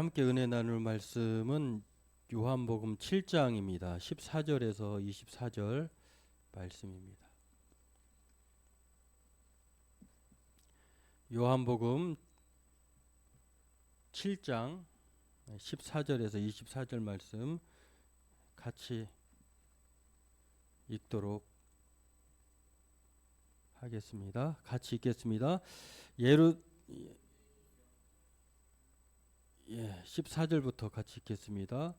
함께 은혜 나눌 말씀은 요한복음 7장입니다. 14절에서 24절 말씀입니다. 요한복음 7장 14절에서 24절 말씀 같이 읽도록 하겠습니다. 같이 읽겠습니다. 14절부터 같이 읽겠습니다.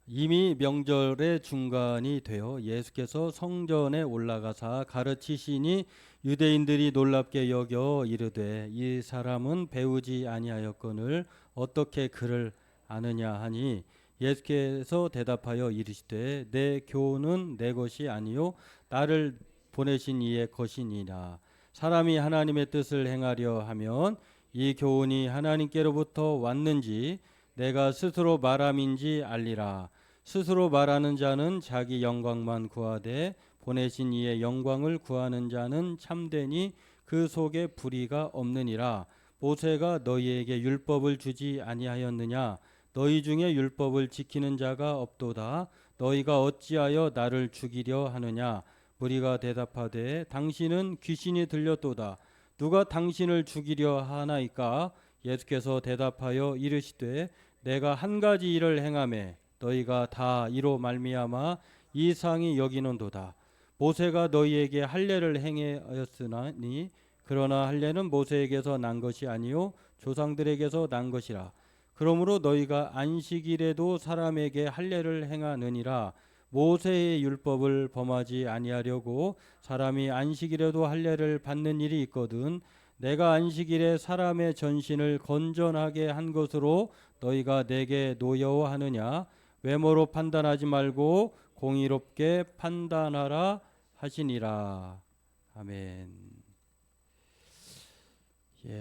이미 명절의 중간이 되어 예수께서 성전에 올라가사 가르치시니 유대인들이 놀랍게 여겨 이르되 이 사람은 배우지 아니하였거늘 어떻게 그를 아느냐 하니 예수께서 대답하여 이르시되 내 교훈은 내 것이 아니요 나를 보내신 이의 것이니라. 사람이 하나님의 뜻을 행하려 하면 이 교훈이 하나님께로부터 왔는지 내가 스스로 말함인지 알리라. 스스로 말하는 자는 자기 영광만 구하되 보내신 이의 영광을 구하는 자는 참되니 그 속에 불의가 없느니라. 모세가 너희에게 율법을 주지 아니하였느냐? 너희 중에 율법을 지키는 자가 없도다. 너희가 어찌하여 나를 죽이려 하느냐? 무리가 대답하되 당신은 귀신이 들렸도다. 누가 당신을 죽이려 하나이까? 예수께서 대답하여 이르시되 내가 한 가지 일을 행하매 너희가 다 이로 말미암아 이 상이 여기는도다. 모세가 너희에게 할례를 행하였으나니 그러나 할례는 모세에게서 난 것이 아니요 조상들에게서 난 것이라. 그러므로 너희가 안식일에도 사람에게 할례를 행하느니라. 모세의 율법을 범하지 아니하려고 사람이 안식일에도 할례를 받는 일이 있거든. 내가 안식일에 사람의 전신을 건전하게 한 것으로 너희가 내게 노여워하느냐? 외모로 판단하지 말고 공의롭게 판단하라 하시니라. 아멘.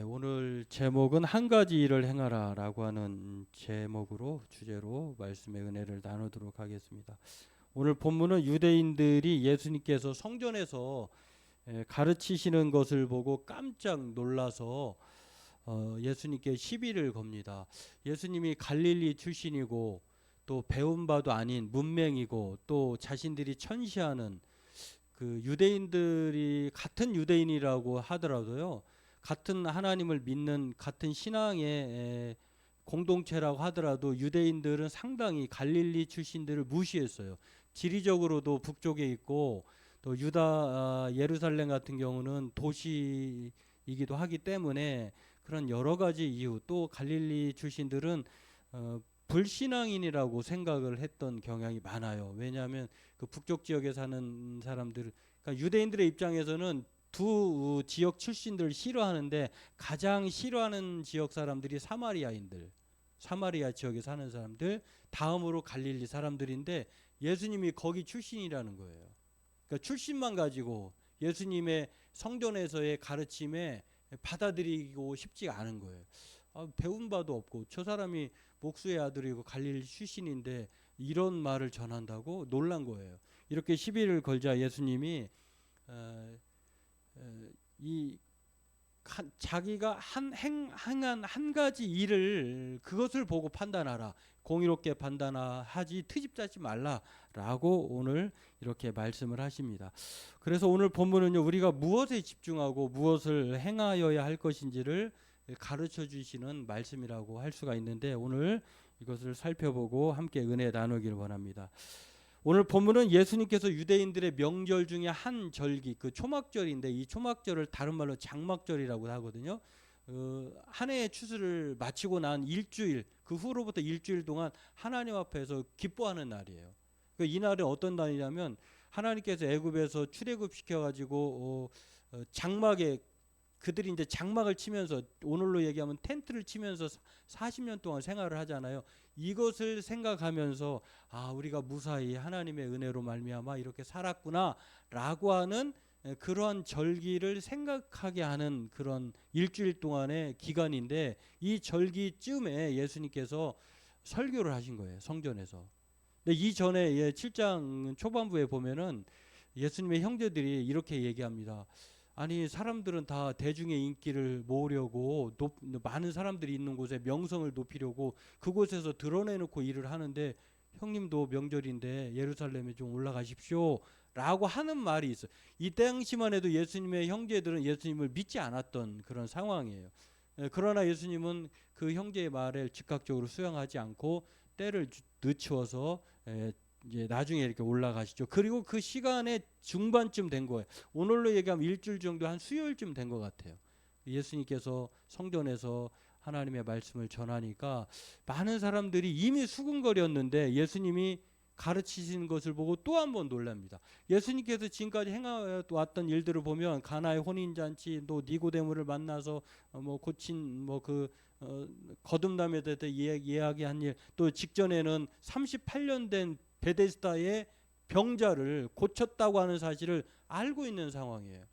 오늘 제목은 한 가지 일을 행하라 라고 하는 제목으로 주제로 말씀의 은혜를 나누도록 하겠습니다. 오늘 본문은 유대인들이 예수님께서 성전에서 가르치시는 것을 보고 깜짝 놀라서 예수님께 시비를 겁니다. 예수님이 갈릴리 출신이고 또 배운 바도 아닌 문맹이고 또 자신들이 천시하는 그 유대인들이 같은 유대인이라고 하더라도요, 같은 하나님을 믿는 같은 신앙의 공동체라고 하더라도 유대인들은 상당히 갈릴리 출신들을 무시했어요. 지리적으로도 북쪽에 있고 또 유다 예루살렘 같은 경우는 도시이기도 하기 때문에 그런 여러 가지 이유, 또 갈릴리 출신들은 불신앙인이라고 생각을 했던 경향이 많아요. 왜냐하면 그 북쪽 지역에 사는 사람들, 그러니까 유대인들의 입장에서는 두 지역 출신들을 싫어하는데 가장 싫어하는 지역 사람들이 사마리아인들, 사마리아 지역에 사는 사람들, 다음으로 갈릴리 사람들인데 예수님이 거기 출신이라는 거예요. 그러니까 출신만 가지고 예수님의 성전에서의 가르침에 받아들이고 싶지가 않은 거예요. 배운 바도 없고 저 사람이 목수의 아들이고 갈릴리 출신인데 이런 말을 전한다고 놀란 거예요. 이렇게 시비를 걸자 예수님이 자기가 행한 한 가지 일을 그것을 보고 판단하라. 공의롭게 판단하지 트집잡지 말라라고 오늘 이렇게 말씀을 하십니다. 그래서 오늘 본문은요, 우리가 무엇에 집중하고 무엇을 행하여야 할 것인지를 가르쳐 주시는 말씀이라고 할 수가 있는데 오늘 이것을 살펴보고 함께 은혜 나누기를 원합니다. 오늘 본문은 예수님께서 유대인들의 명절 중에 한 절기, 그 초막절인데 이 초막절을 다른 말로 장막절이라고 하거든요. 한 해의 추수를 마치고 난 일주일, 그 후로부터 일주일 동안 하나님 앞에서 기뻐하는 날이에요. 이 날은 어떤 날이냐면 하나님께서 애굽에서 출애굽 시켜가지고 장막에 그들이 이제 장막을 치면서, 오늘로 얘기하면 텐트를 치면서 40년 동안 생활을 하잖아요. 이것을 생각하면서 우리가 무사히 하나님의 은혜로 말미암아 이렇게 살았구나라고 하는 그러한 절기를 생각하게 하는 그런 일주일 동안의 기간인데, 이 절기쯤에 예수님께서 설교를 하신 거예요, 성전에서. 근데 이전에 7장 초반부에 보면은 예수님의 형제들이 이렇게 얘기합니다. 아니 사람들은 다 대중의 인기를 모으려고 많은 사람들이 있는 곳에 명성을 높이려고 그곳에서 드러내놓고 일을 하는데 형님도 명절인데 예루살렘에 좀 올라가십시오 라고 하는 말이 있어요. 이 당시만 해도 예수님의 형제들은 예수님을 믿지 않았던 그런 상황이에요. 그러나 예수님은 그 형제의 말을 즉각적으로 수용하지 않고 때를 늦추어서 이제 나중에 이렇게 올라가시죠. 그리고 그 시간의 중반쯤 된 거예요. 오늘로 얘기하면 일주일 정도, 한 수요일쯤 된 것 같아요. 예수님께서 성전에서 하나님의 말씀을 전하니까 많은 사람들이 이미 수군거렸는데 예수님이 가르치시는 것을 보고 또 한 번 놀랍니다. 예수님께서 지금까지 행해왔던 일들을 보면 가나의 혼인잔치, 또 니고데모를 만나서 뭐 고친 거듭남에 대해서 이야기한 일, 또 직전에는 38년 된 베데스다의 병자를 고쳤다고 하는 사실을 알고 있는 상황이에요.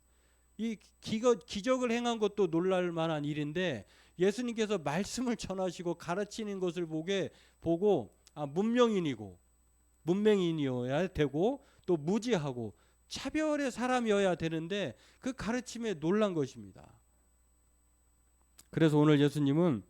이 기적을 행한 것도 놀랄 만한 일인데 예수님께서 말씀을 전하시고 가르치는 것을 보고 문명인이어야 되고 또 무지하고 차별의 사람이어야 되는데 그 가르침에 놀란 것입니다. 그래서 오늘 예수님은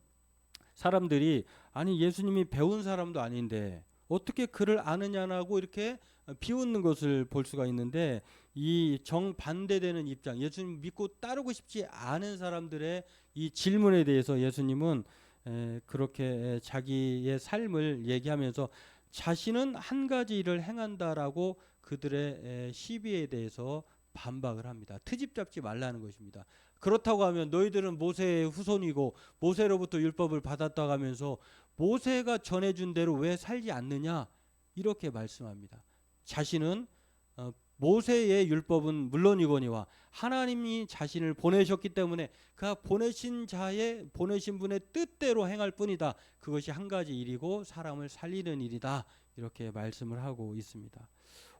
사람들이 아니 예수님이 배운 사람도 아닌데 어떻게 그를 아느냐고 이렇게 비웃는 것을 볼 수가 있는데 이 정반대되는 입장, 예수님 믿고 따르고 싶지 않은 사람들의 이 질문에 대해서 예수님은 그렇게 자기의 삶을 얘기하면서 자신은 한 가지 일을 행한다라고 그들의 시비에 대해서 반박을 합니다. 트집 잡지 말라는 것입니다. 그렇다고 하면 너희들은 모세의 후손이고 모세로부터 율법을 받았다고 하면서 모세가 전해준 대로 왜 살지 않느냐 이렇게 말씀합니다. 자신은 모세의 율법은 물론이거니와 하나님이 자신을 보내셨기 때문에 그 보내신 분의 뜻대로 행할 뿐이다. 그것이 한 가지 일이고 사람을 살리는 일이다. 이렇게 말씀을 하고 있습니다.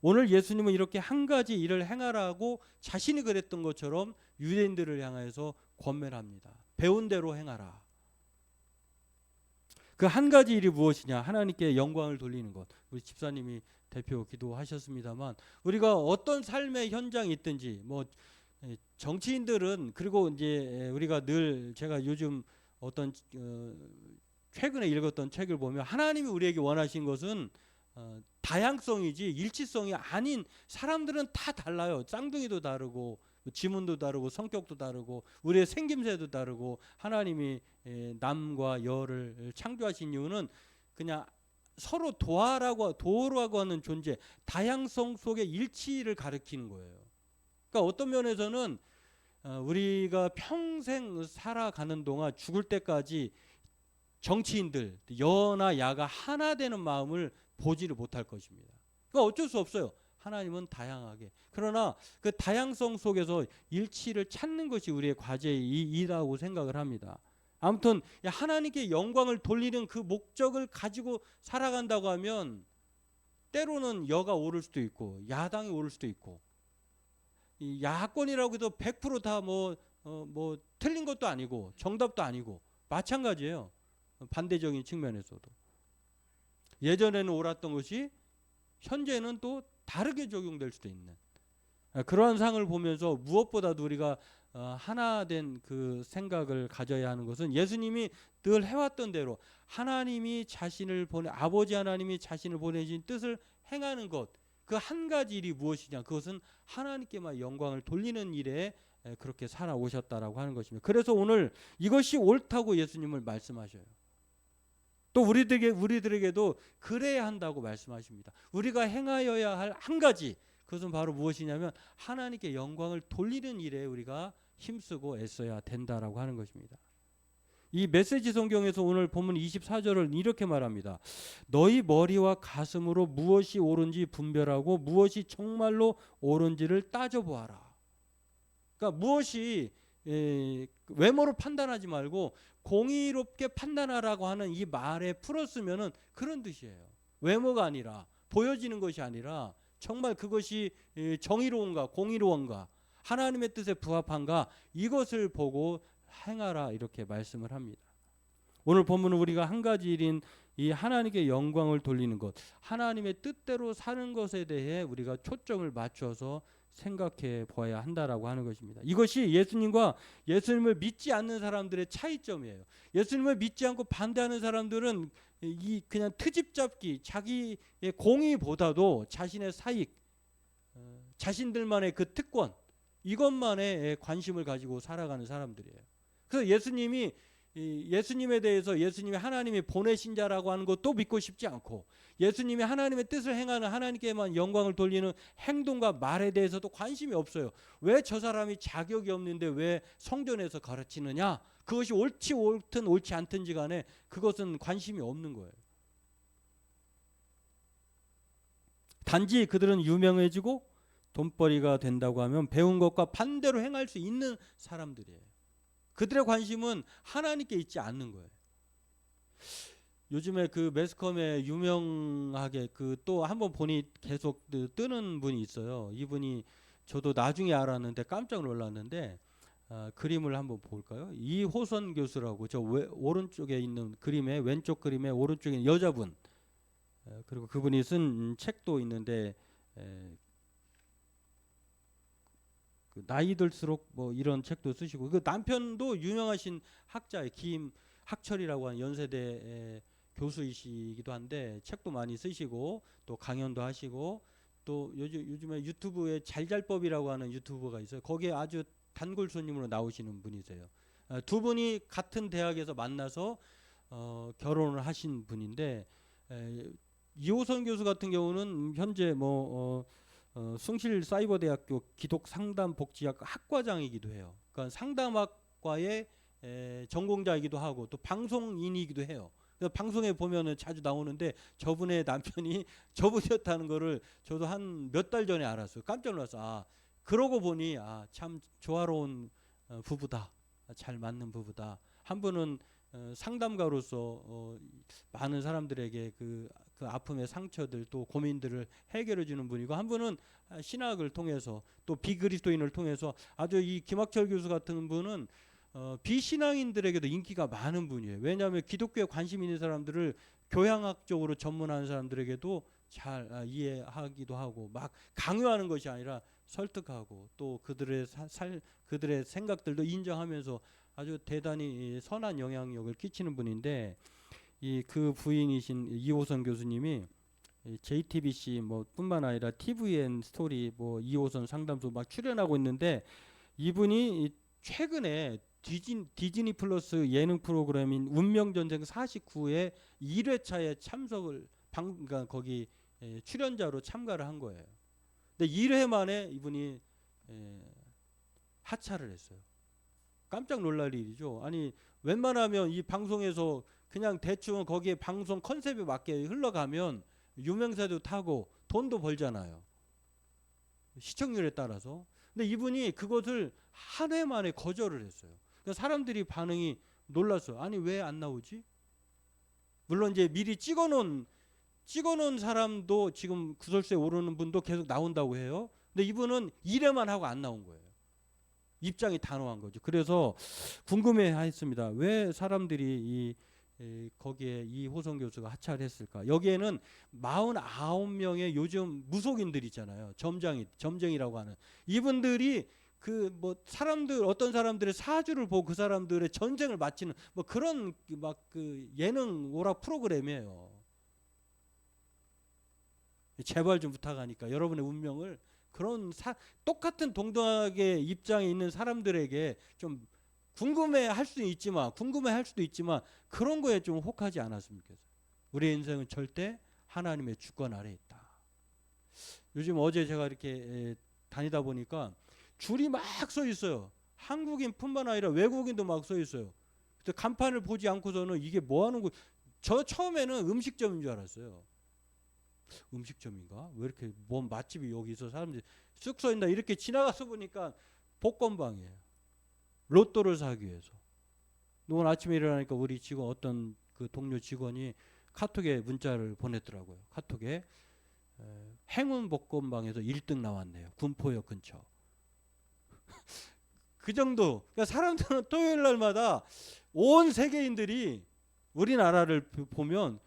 오늘 예수님은 이렇게 한 가지 일을 행하라고 자신이 그랬던 것처럼 유대인들을 향해서 권면을 합니다. 배운 대로 행하라. 그 한 가지 일이 무엇이냐? 하나님께 영광을 돌리는 것. 우리 집사님이 대표 기도하셨습니다만 우리가 어떤 삶의 현장이 있든지 뭐 정치인들은 그리고 이제 우리가 늘 제가 요즘 어떤 최근에 읽었던 책을 보면 하나님이 우리에게 원하신 것은 다양성이지 일치성이 아닌 사람들은 다 달라요. 쌍둥이도 다르고 지문도 다르고 성격도 다르고 우리의 생김새도 다르고 하나님이 남과 여를 창조하신 이유는 그냥 서로 도어라고 하는 존재, 다양성 속의 일치를 가리키는 거예요. 그러니까 어떤 면에서는 우리가 평생 살아가는 동안 죽을 때까지 정치인들 여나 야가 하나 되는 마음을 보지를 못할 것입니다. 그러니까 어쩔 수 없어요. 하나님은 다양하게. 그러나 그 다양성 속에서 일치를 찾는 것이 우리의 과제이라고 생각을 합니다. 아무튼 하나님께 영광을 돌리는 그 목적을 가지고 살아간다고 하면 때로는 여가 오를 수도 있고 야당이 오를 수도 있고 이 야권이라고 해도 100% 다 틀린 것도 아니고 정답도 아니고 마찬가지예요. 반대적인 측면에서도 예전에는 옳았던 것이 현재는 또 다르게 적용될 수도 있는 그러한 상을 보면서 무엇보다도 우리가 하나 된 그 생각을 가져야 하는 것은 예수님이 늘 해왔던 대로 아버지 하나님이 자신을 보내신 뜻을 행하는 것, 그 한 가지 일이 무엇이냐? 그것은 하나님께만 영광을 돌리는 일에 그렇게 살아오셨다라고 하는 것입니다. 그래서 오늘 이것이 옳다고 예수님을 말씀하셔요. 또 우리들에게도 그래야 한다고 말씀하십니다. 우리가 행하여야 할 한 가지, 그것은 바로 무엇이냐면 하나님께 영광을 돌리는 일에 우리가 힘쓰고 애써야 된다라고 하는 것입니다. 이 메시지 성경에서 오늘 본문 24절을 이렇게 말합니다. 너희 머리와 가슴으로 무엇이 옳은지 분별하고 무엇이 정말로 옳은지를 따져보아라. 그러니까 무엇이 외모로 판단하지 말고 공의롭게 판단하라고 하는 이 말에 풀었으면은 그런 뜻이에요. 외모가 아니라 보여지는 것이 아니라 정말 그것이 정의로운가 공의로운가 하나님의 뜻에 부합한가 이것을 보고 행하라 이렇게 말씀을 합니다. 오늘 본문은 우리가 한 가지 일인 이 하나님께 영광을 돌리는 것, 하나님의 뜻대로 사는 것에 대해 우리가 초점을 맞춰서 생각해 보아야 한다라고 하는 것입니다. 이것이 예수님과 예수님을 믿지 않는 사람들의 차이점이에요. 예수님을 믿지 않고 반대하는 사람들은 이 그냥 트집 잡기, 자기의 공의보다도 자신의 사익, 자신들만의 그 특권, 이것만에 관심을 가지고 살아가는 사람들이에요. 그래서 예수님에 대해서 예수님이 하나님이 보내신 자라고 하는 것도 믿고 싶지 않고, 예수님이 하나님의 뜻을 행하는 하나님께만 영광을 돌리는 행동과 말에 대해서도 관심이 없어요. 왜 저 사람이 자격이 없는데 왜 성전에서 가르치느냐? 그것이 옳지 옳지 않든지 간에 그것은 관심이 없는 거예요. 단지 그들은 유명해지고 돈벌이가 된다고 하면 배운 것과 반대로 행할 수 있는 사람들이에요. 그들의 관심은 하나님께 있지 않는 거예요. 요즘에 그 매스컴에 유명하게 그 또 한번 보니 계속 뜨는 분이 있어요. 이분이 저도 나중에 알았는데 깜짝 놀랐는데, 그림을 한번 볼까요? 이호선 교수라고, 저 오른쪽에 있는 그림의 왼쪽 그림의 오른쪽에 있는 여자분, 그리고 그분이 쓴 책도 있는데, 그 나이 들수록 뭐 이런 책도 쓰시고, 그 남편도 유명하신 학자의 김학철이라고 하는 연세대 교수이시기도 한데 책도 많이 쓰시고 또 강연도 하시고, 또 요즘에 유튜브에 잘잘법이라고 하는 유튜버가 있어요. 거기에 아주 단골 손님으로 나오시는 분이세요. 두 분이 같은 대학에서 만나서 결혼을 하신 분인데, 이호선 교수 같은 경우는 현재 숭실사이버대학교 기독상담복지학 학과장이기도 해요. 그러니까 상담학과의 전공자이기도 하고 또 방송인이기도 해요. 그래서 방송에 보면은 자주 나오는데 저분의 남편이 저분이었다는 거를 저도 한 몇 달 전에 알았어요. 깜짝 놀랐어. 그러고 보니 참 조화로운 부부다. 잘 맞는 부부다. 한 분은 상담가로서 많은 사람들에게 그 아픔의 상처들 또 고민들을 해결해 주는 분이고, 한 분은 신학을 통해서 또 비그리스도인을 통해서 아주 이 김학철 교수 같은 분은 비신앙인들에게도 인기가 많은 분이에요. 왜냐하면 기독교에 관심 있는 사람들을 교양학적으로 전문하는 사람들에게도 잘 이해하기도 하고, 막 강요하는 것이 아니라 설득하고 또 그들의 생각들도 인정하면서 아주 대단히 선한 영향력을 끼치는 분인데, 그 부인이신 이호선 교수님이 JTBC 뿐만 아니라 TVN 스토리 이호선 상담소 막 출연하고 있는데, 이분이 최근에 디즈니 플러스 예능 프로그램인 운명전쟁 49회 1회차에 참석을 그러니까 거기 출연자로 참가를 한 거예요. 근데 1회 만에 이분이 하차를 했어요. 깜짝 놀랄 일이죠. 아니 웬만하면 이 방송에서 그냥 대충 거기에 방송 컨셉에 맞게 흘러가면 유명세도 타고 돈도 벌잖아요. 시청률에 따라서. 근데 이분이 그것을 한 해 만에 거절을 했어요. 그러니까 사람들이 반응이 놀랐어요. 아니 왜 안 나오지? 물론 이제 미리 찍어놓은 사람도 지금 구설수에 오르는 분도 계속 나온다고 해요. 근데 이분은 1회만 하고 안 나온 거예요. 입장이 단호한 거죠. 그래서 궁금해했습니다. 왜 사람들이 거기에 이호선 교수가 하차를 했을까? 여기에는 49명의 요즘 무속인들 있잖아요. 점쟁이라고 하는 이분들이 어떤 사람들의 사주를 보고 그 사람들의 전쟁을 마치는 그런 그 예능 오락 프로그램이에요. 제발 좀 부탁하니까 여러분의 운명을 그런 똑같은 동등하게 입장에 있는 사람들에게 좀 궁금해할 수도 있지만 그런 거에 좀 혹하지 않았으면 좋겠어요. 우리의 인생은 절대 하나님의 주권 아래에 있다. 요즘 어제 제가 이렇게 다니다 보니까 줄이 막 서 있어요. 한국인뿐만 아니라 외국인도 막 서 있어요. 그때 간판을 보지 않고서는 이게 뭐 하는 거? 저 처음에는 음식점인 줄 알았어요. 음식점인가? 왜 이렇게 뭔 맛집이 여기 있어 사람들이 쑥 서 있나 이렇게 지나가서 보니까 복권방이에요. 로또를 사기 위해서. 오늘 아침에 일어나니까 우리 직원 어떤 그 동료 직원이 카톡에 문자를 보냈더라고요. 카톡에 행운 복권방에서 1등 나왔네요. 군포역 근처. 그 정도. 그러니까 사람들은 토요일 날마다 온 세계인들이 우리나라를 보면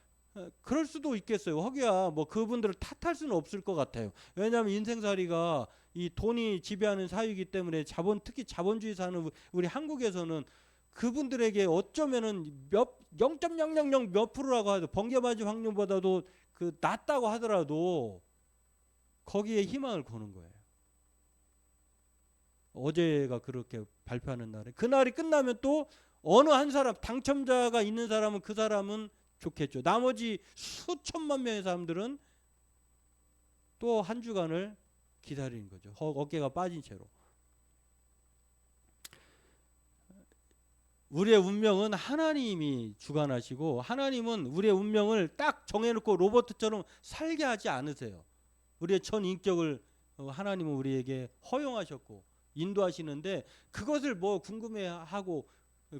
그럴 수도 있겠어요. 허기야 뭐 그분들을 탓할 수는 없을 것 같아요. 왜냐하면 인생살이가 이 돈이 지배하는 사유이기 때문에 특히 자본주의 사는 우리 한국에서는 그분들에게 어쩌면은 0.000 몇 프로라고 하도 번개 맞을 확률보다도 그 낮다고 하더라도 거기에 희망을 거는 거예요. 어제가 그렇게 발표하는 날에 그날이 끝나면 또 어느 한 사람 당첨자가 있는 사람은 그 사람은 좋겠죠. 나머지 수천만 명의 사람들은 또 한 주간을 기다리는 거죠. 어깨가 빠진 채로. 우리의 운명은 하나님이 주관하시고 하나님은 우리의 운명을 딱 정해놓고 로봇처럼 살게 하지 않으세요. 우리의 전 인격을 하나님은 우리에게 허용하셨고 인도하시는데 그것을 뭐 궁금해하고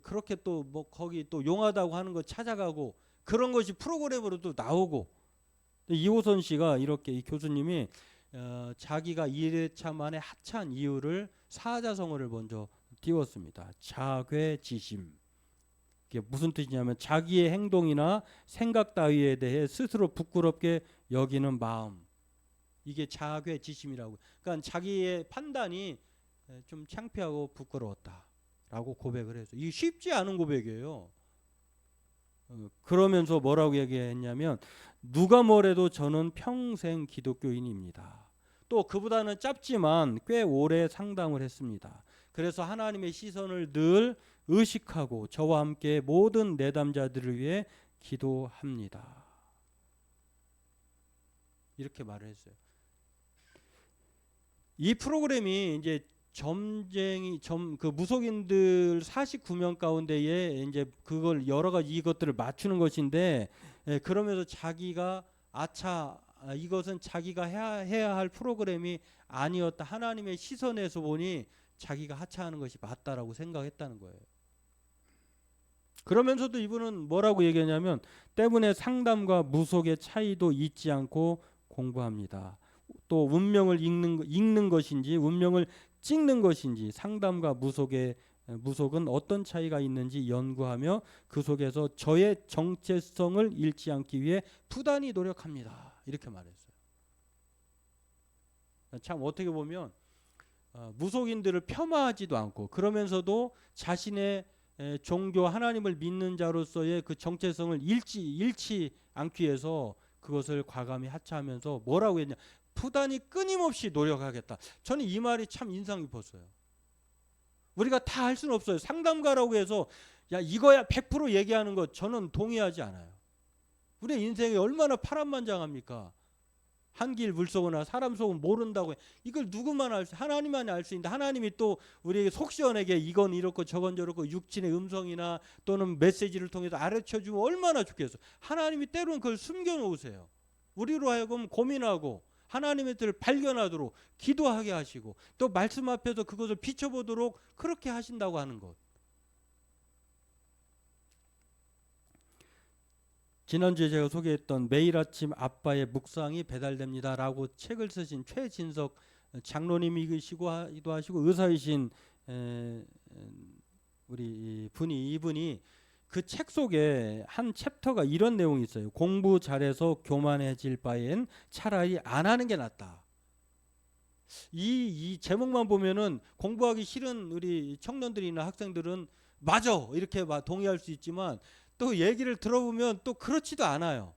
그렇게 또 뭐 거기 또 용하다고 하는 거 찾아가고 그런 것이 프로그램으로도 나오고 이호선 씨가 이렇게 이 교수님이 자기가 1회차 만에 하차한 이유를 사자성어를 먼저 띄웠습니다. 자괴지심. 이게 무슨 뜻이냐면 자기의 행동이나 생각 따위에 대해 스스로 부끄럽게 여기는 마음. 이게 자괴지심이라고. 그러니까 자기의 판단이 좀 창피하고 부끄러웠다라고 고백을 해서 이게 쉽지 않은 고백이에요. 그러면서 뭐라고 얘기했냐면 누가 뭐래도 저는 평생 기독교인입니다. 또 그보다는 짧지만 꽤 오래 상담을 했습니다. 그래서 하나님의 시선을 늘 의식하고 저와 함께 모든 내담자들을 위해 기도합니다. 이렇게 말을 했어요. 이 프로그램이 이제 그 무속인들 49명 가운데에 이제 그걸 여러 가지 이것들을 맞추는 것인데 그러면서 자기가 이것은 자기가 해야 할 프로그램이 아니었다. 하나님의 시선에서 보니 자기가 하차하는 것이 맞다라고 생각했다는 거예요. 그러면서도 이분은 뭐라고 얘기하냐면 때문에 상담과 무속의 차이도 잊지 않고 공부합니다. 또 운명을 읽는 것인지 운명을 찍는 것인지 상담과 무속은 어떤 차이가 있는지 연구하며 그 속에서 저의 정체성을 잃지 않기 위해 부단히 노력합니다. 이렇게 말했어요. 참 어떻게 보면 무속인들을 폄하하지도 않고 그러면서도 자신의 종교 하나님을 믿는 자로서의 그 정체성을 잃지 않기 위해서 그것을 과감히 하차하면서 뭐라고 했냐. 부단히 끊임없이 노력하겠다. 저는 이 말이 참 인상 깊었어요. 우리가 다 할 수는 없어요. 상담가라고 해서 야 이거야 100% 얘기하는 것 저는 동의하지 않아요. 우리의 인생이 얼마나 파란만장합니까? 한길 물속이나 사람 속은 모른다고 해. 이걸 누구만 하나님만이 알 수 있는데 하나님이 또 우리에게 속 시원하게 이건 이렇고 저건 저렇고 육신의 음성이나 또는 메시지를 통해서 알려주면 얼마나 좋겠어. 하나님이 때로는 그걸 숨겨놓으세요. 우리로 하여금 고민하고 하나님의 뜻을 발견하도록 기도하게 하시고 또 말씀 앞에서 그것을 비춰보도록 그렇게 하신다고 하는 것. 지난주에 제가 소개했던 매일 아침 아빠의 묵상이 배달됩니다라고 책을 쓰신 최진석 장로님이시기도 하시고 의사이신 이분이 그 책 속에 한 챕터가 이런 내용이 있어요. 공부 잘해서 교만해질 바엔 차라리 안 하는 게 낫다. 이 제목만 보면은 공부하기 싫은 우리 청년들이나 학생들은 맞아 이렇게 동의할 수 있지만 또 얘기를 들어보면 또 그렇지도 않아요.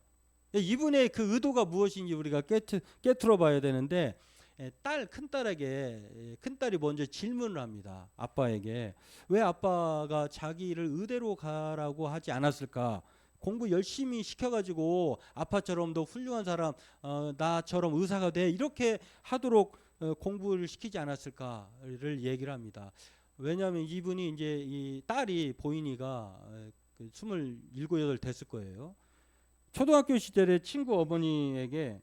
이분의 그 의도가 무엇인지 우리가 깨트려 봐야 되는데 큰딸이 먼저 질문을 합니다. 아빠에게 왜 아빠가 자기를 의대로 가라고 하지 않았을까? 공부 열심히 시켜가지고 아빠처럼 더 훌륭한 사람 나처럼 의사가 돼 이렇게 하도록 공부를 시키지 않았을까를 얘기를 합니다. 왜냐하면 이분이 이제 이 딸이 보인이가 27, 8 됐을 거예요. 초등학교 시절에 친구 어머니에게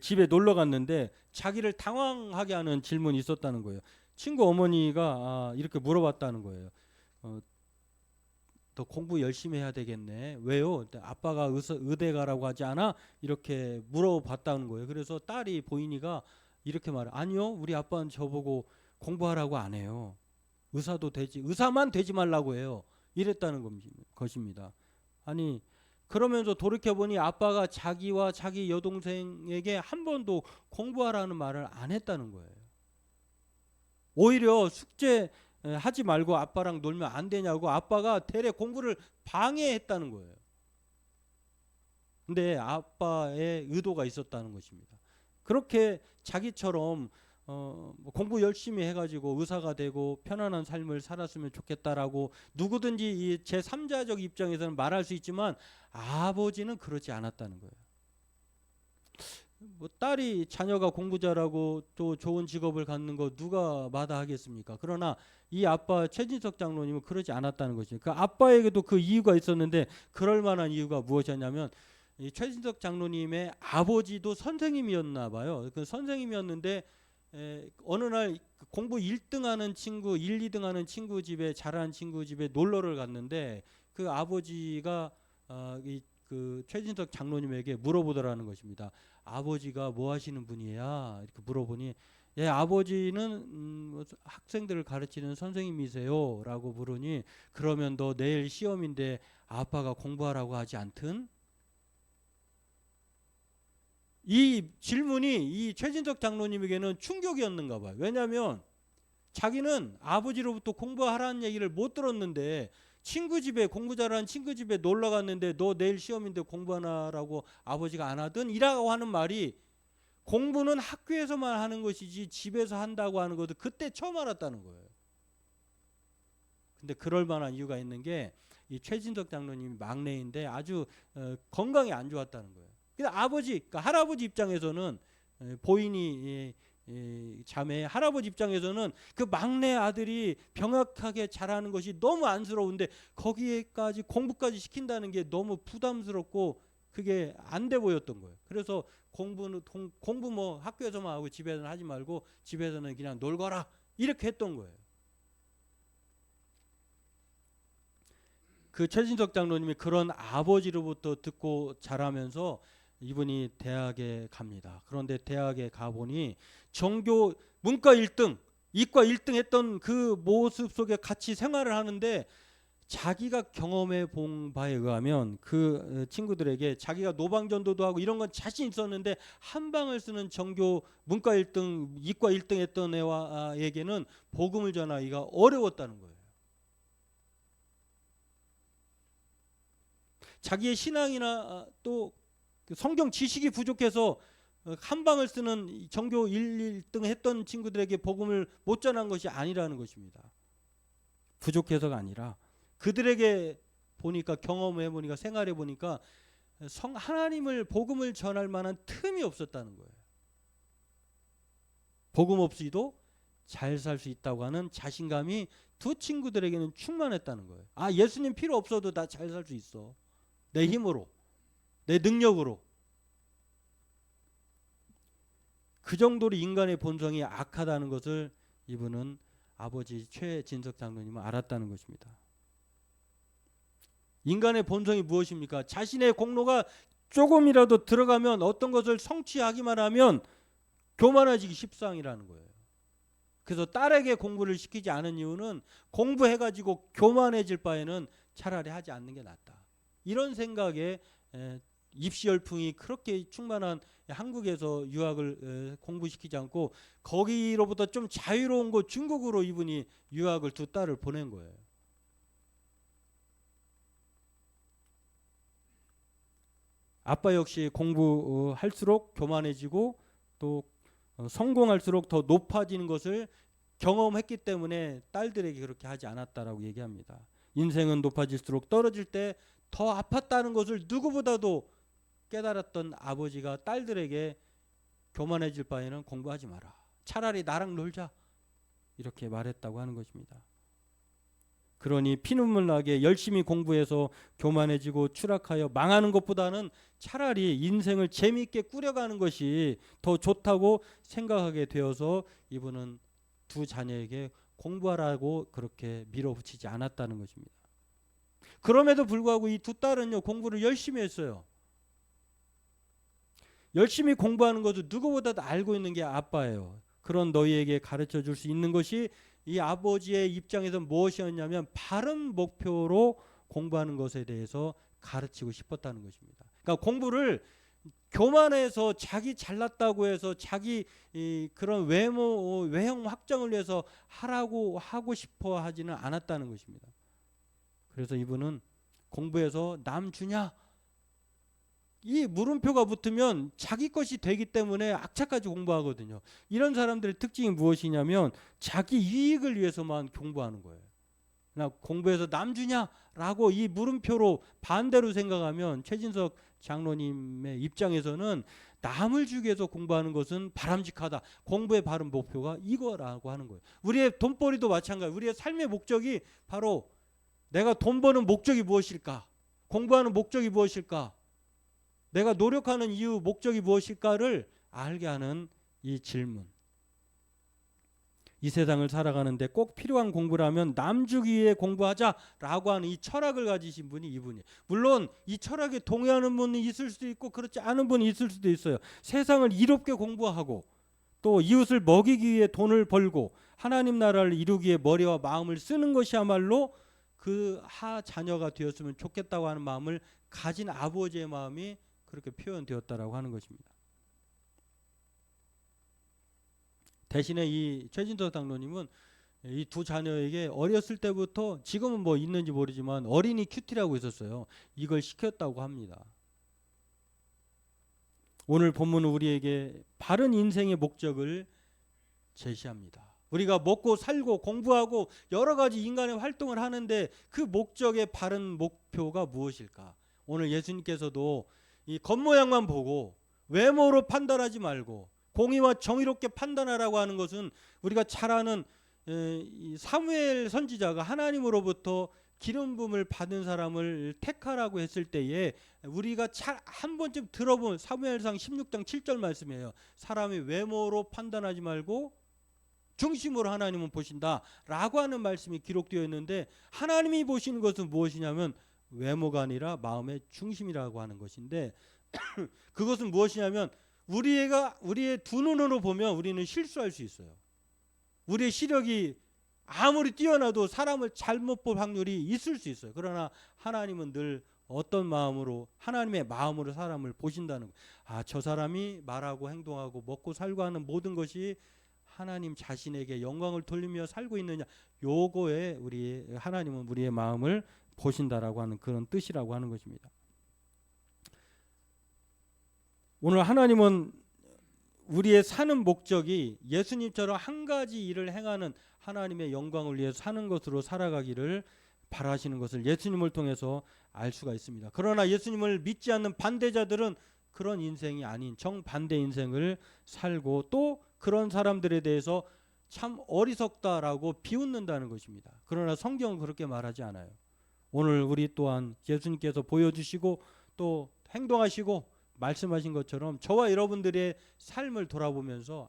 집에 놀러 갔는데 자기를 당황하게 하는 질문이 있었다는 거예요. 친구 어머니가 이렇게 물어봤다는 거예요. 더 공부 열심히 해야 되겠네. 왜요? 아빠가 의대 가라고 하지 않아? 이렇게 물어봤다는 거예요. 그래서 딸이 보인이가 이렇게 말해. 아니요. 우리 아빠는 저보고 공부하라고 안 해요. 의사만 되지 말라고 해요. 이랬다는 것입니다. 아니 그러면서 돌이켜보니 아빠가 자기와 자기 여동생에게 한 번도 공부하라는 말을 안 했다는 거예요. 오히려 숙제 하지 말고 아빠랑 놀면 안 되냐고 아빠가 되레 공부를 방해했다는 거예요. 근데 아빠의 의도가 있었다는 것입니다. 그렇게 자기처럼 뭐 공부 열심히 해가지고 의사가 되고 편안한 삶을 살았으면 좋겠다라고 누구든지 이 제3자적 입장에서는 말할 수 있지만 아버지는 그렇지 않았다는 거예요. 뭐 딸이 자녀가 공부 잘하고 또 좋은 직업을 갖는 거 누가 마다하겠습니까? 그러나 이 아빠 최진석 장로님은 그러지 않았다는 것이죠. 그 아빠에게도 그 이유가 있었는데 그럴 만한 이유가 무엇이었냐면 이 최진석 장로님의 아버지도 선생님이었나 봐요. 그 선생님이었는데 어느 날 공부 1등 하는 친구, 1, 2등 하는 친구 집에 잘하는 친구 집에 놀러를 갔는데 그 아버지가 그 최진석 장로님에게 물어보더라는 것입니다. 아버지가 뭐 하시는 분이야? 이렇게 물어보니 예, 아버지는 학생들을 가르치는 선생님이세요 라고 물으니 그러면 너 내일 시험인데 아빠가 공부하라고 하지 않든? 이 질문이 이 최진석 장로님에게는 충격이었는가 봐요. 왜냐하면 자기는 아버지로부터 공부하라는 얘기를 못 들었는데 친구 집에 공부 잘하는 친구 집에 놀러 갔는데 너 내일 시험인데 공부하라고 아버지가 안 하든 이라고 하는 말이 공부는 학교에서만 하는 것이지 집에서 한다고 하는 것도 그때 처음 알았다는 거예요. 근데 그럴 만한 이유가 있는 게 이 최진석 장로님이 막내인데 아주 건강이 안 좋았다는 거예요. 근데 아버지, 그러니까 할아버지 입장에서는 보인이 자매 할아버지 입장에서는 그 막내 아들이 병약하게 자라는 것이 너무 안쓰러운데 거기에까지 공부까지 시킨다는 게 너무 부담스럽고 그게 안 돼 보였던 거예요. 그래서 공부 뭐 학교에서만 하고 집에서는 하지 말고 집에서는 그냥 놀거라 이렇게 했던 거예요. 그 최진석 장로님이 그런 아버지로부터 듣고 자라면서 이분이 대학에 갑니다. 그런데 대학에 가보니 전교 문과 1등, 이과 1등 했던 그 모습 속에 같이 생활을 하는데 자기가 경험해 본 바에 의하면 그 친구들에게 자기가 노방전도도 하고 이런 건 자신 있었는데 한 방을 쓰는 전교 문과 1등, 이과 1등 했던 애와에게는 복음을 전하기가 어려웠다는 거예요. 자기의 신앙이나 또 성경 지식이 부족해서 한 방을 쓰는 전교 1, 2등 했던 친구들에게 복음을 못 전한 것이 아니라는 것입니다. 부족해서가 아니라 그들에게 보니까 경험해 보니까 생활해 보니까 하나님을 복음을 전할 만한 틈이 없었다는 거예요. 복음 없이도 잘 살 수 있다고 하는 자신감이 두 친구들에게는 충만했다는 거예요. 아, 예수님 필요 없어도 나 잘 살 수 있어. 내 힘으로, 내 능력으로. 그 정도로 인간의 본성이 악하다는 것을 이분은 아버지 최진석 장로님은 알았다는 것입니다. 인간의 본성이 무엇입니까? 자신의 공로가 조금이라도 들어가면 어떤 것을 성취하기만 하면 교만해지기 십상이라는 거예요. 그래서 딸에게 공부를 시키지 않은 이유는 공부해가지고 교만해질 바에는 차라리 하지 않는 게 낫다. 이런 생각에 입시 열풍이 그렇게 충만한 한국에서 유학을 공부시키지 않고 거기로부터 좀 자유로운 곳 중국으로 이분이 유학을 두 딸을 보낸 거예요. 아빠 역시 공부할수록 교만해지고 또 성공할수록 더 높아지는 것을 경험했기 때문에 딸들에게 그렇게 하지 않았다라고 얘기합니다. 인생은 높아질수록 떨어질 때 더 아팠다는 것을 누구보다도 깨달았던 아버지가 딸들에게 교만해질 바에는 공부하지 마라. 차라리 나랑 놀자. 이렇게 말했다고 하는 것입니다. 그러니 피눈물 나게 열심히 공부해서 교만해지고 추락하여 망하는 것보다는 차라리 인생을 재미있게 꾸려가는 것이 더 좋다고 생각하게 되어서 이분은 두 자녀에게 공부하라고 그렇게 밀어붙이지 않았다는 것입니다. 그럼에도 불구하고 이 두 딸은요 공부를 열심히 했어요. 열심히 공부하는 것도 누구보다도 알고 있는 게 아빠예요. 그런 너희에게 가르쳐 줄 수 있는 것이 이 아버지의 입장에서 무엇이었냐면 바른 목표로 공부하는 것에 대해서 가르치고 싶었다는 것입니다. 그러니까 공부를 교만해서 자기 잘났다고 해서 자기 그런 외형 확장을 위해서 하고 싶어 하지는 않았다는 것입니다. 그래서 이분은 공부해서 남 주냐? 이 물음표가 붙으면 자기 것이 되기 때문에 악착같이 공부하거든요. 이런 사람들의 특징이 무엇이냐면 자기 이익을 위해서만 공부하는 거예요. 공부해서 남 주냐라고 이 물음표로 반대로 생각하면 최진석 장로님의 입장에서는 남을 주기 위해서 공부하는 것은 바람직하다. 공부의 바른 목표가 이거라고 하는 거예요. 우리의 돈벌이도 마찬가지. 우리의 삶의 목적이 바로 내가 돈 버는 목적이 무엇일까? 공부하는 목적이 무엇일까? 내가 노력하는 이유, 목적이 무엇일까를 알게 하는 이 질문. 이 세상을 살아가는데 꼭 필요한 공부라면 남 주기 위해 공부하자라고 하는 이 철학을 가지신 분이 이분이에요. 물론 이 철학에 동의하는 분이 있을 수도 있고 그렇지 않은 분이 있을 수도 있어요. 세상을 이롭게 공부하고 또 이웃을 먹이기 위해 돈을 벌고 하나님 나라를 이루기 위해 머리와 마음을 쓰는 것이야말로 그 자녀가 되었으면 좋겠다고 하는 마음을 가진 아버지의 마음이 그렇게 표현되었다라고 하는 것입니다. 대신에 이 최진석 장로님은 이 두 자녀에게 어렸을 때부터, 지금은 뭐 있는지 모르지만 어린이 큐티라고 있었어요. 이걸 시켰다고 합니다. 오늘 본문은 우리에게 바른 인생의 목적을 제시합니다. 우리가 먹고 살고 공부하고 여러 가지 인간의 활동을 하는데 그 목적의 바른 목표가 무엇일까? 오늘 예수님께서도 이 겉모양만 보고 외모로 판단하지 말고 공의와 정의롭게 판단하라고 하는 것은 우리가 잘 아는 사무엘 선지자가 하나님으로부터 기름 부음을 받은 사람을 택하라고 했을 때에 우리가 잘 한 번쯤 들어본 사무엘상 16장 7절 말씀이에요. 사람이 외모로 판단하지 말고 중심으로 하나님은 보신다라고 하는 말씀이 기록되어 있는데, 하나님이 보시는 것은 무엇이냐면 외모가 아니라 마음의 중심이라고 하는 것인데 그것은 무엇이냐면 우리의 두 눈으로 보면 우리는 실수할 수 있어요. 우리의 시력이 아무리 뛰어나도 사람을 잘못 볼 확률이 있을 수 있어요. 그러나 하나님은 늘 어떤 마음으로, 하나님의 마음으로 사람을 보신다는 거예요. 저 사람이 말하고 행동하고 먹고 살고 하는 모든 것이 하나님 자신에게 영광을 돌리며 살고 있느냐, 요거에 하나님은 우리의 마음을 보신다라고 하는 그런 뜻이라고 하는 것입니다. 오늘 하나님은 우리의 사는 목적이 예수님처럼 한 가지 일을 행하는 하나님의 영광을 위해 사는 것으로 살아가기를 바라시는 것을 예수님을 통해서 알 수가 있습니다. 그러나 예수님을 믿지 않는 반대자들은 그런 인생이 아닌 정반대 인생을 살고 또 그런 사람들에 대해서 참 어리석다라고 비웃는다는 것입니다. 그러나 성경은 그렇게 말하지 않아요. 오늘 우리 또한 예수님께서 보여주시고 또 행동하시고 말씀하신 것처럼 저와 여러분들의 삶을 돌아보면서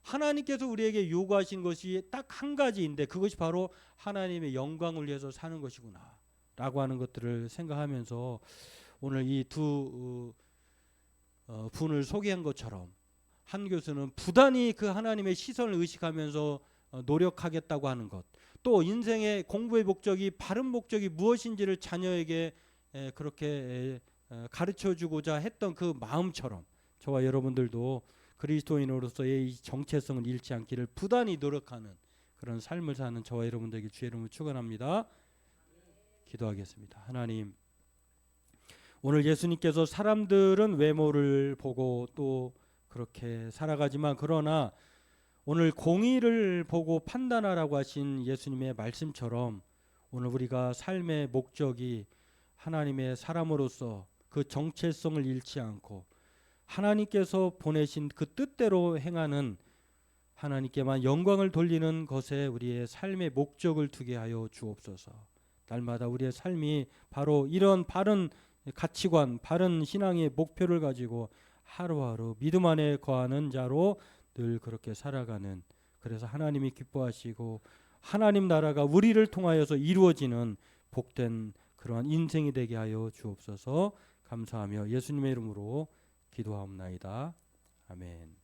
하나님께서 우리에게 요구하신 것이 딱 한 가지인데 그것이 바로 하나님의 영광을 위해서 사는 것이구나 라고 하는 것들을 생각하면서 오늘 이 두 분을 소개한 것처럼 한 교수는 부단히 그 하나님의 시선을 의식하면서 노력하겠다고 하는 것, 또 인생의 공부의 목적이 바른 목적이 무엇인지를 자녀에게 그렇게 가르쳐주고자 했던 그 마음처럼 저와 여러분들도 그리스도인으로서의 이 정체성을 잃지 않기를 부단히 노력하는 그런 삶을 사는 저와 여러분들에게 주의 이름을 축원합니다. 기도하겠습니다. 하나님, 오늘 예수님께서 사람들은 외모를 보고 또 그렇게 살아가지만 그러나 오늘 공의를 보고 판단하라고 하신 예수님의 말씀처럼 오늘 우리가 삶의 목적이 하나님의 사람으로서 그 정체성을 잃지 않고 하나님께서 보내신 그 뜻대로 행하는, 하나님께만 영광을 돌리는 것에 우리의 삶의 목적을 두게 하여 주옵소서. 날마다 우리의 삶이 바로 이런 바른 가치관, 바른 신앙의 목표를 가지고 하루하루 믿음 안에 거하는 자로 늘 그렇게 살아가는, 그래서 하나님이 기뻐하시고 하나님 나라가 우리를 통하여서 이루어지는 복된 그러한 인생이 되게 하여 주옵소서. 감사하며 예수님의 이름으로 기도하옵나이다. 아멘.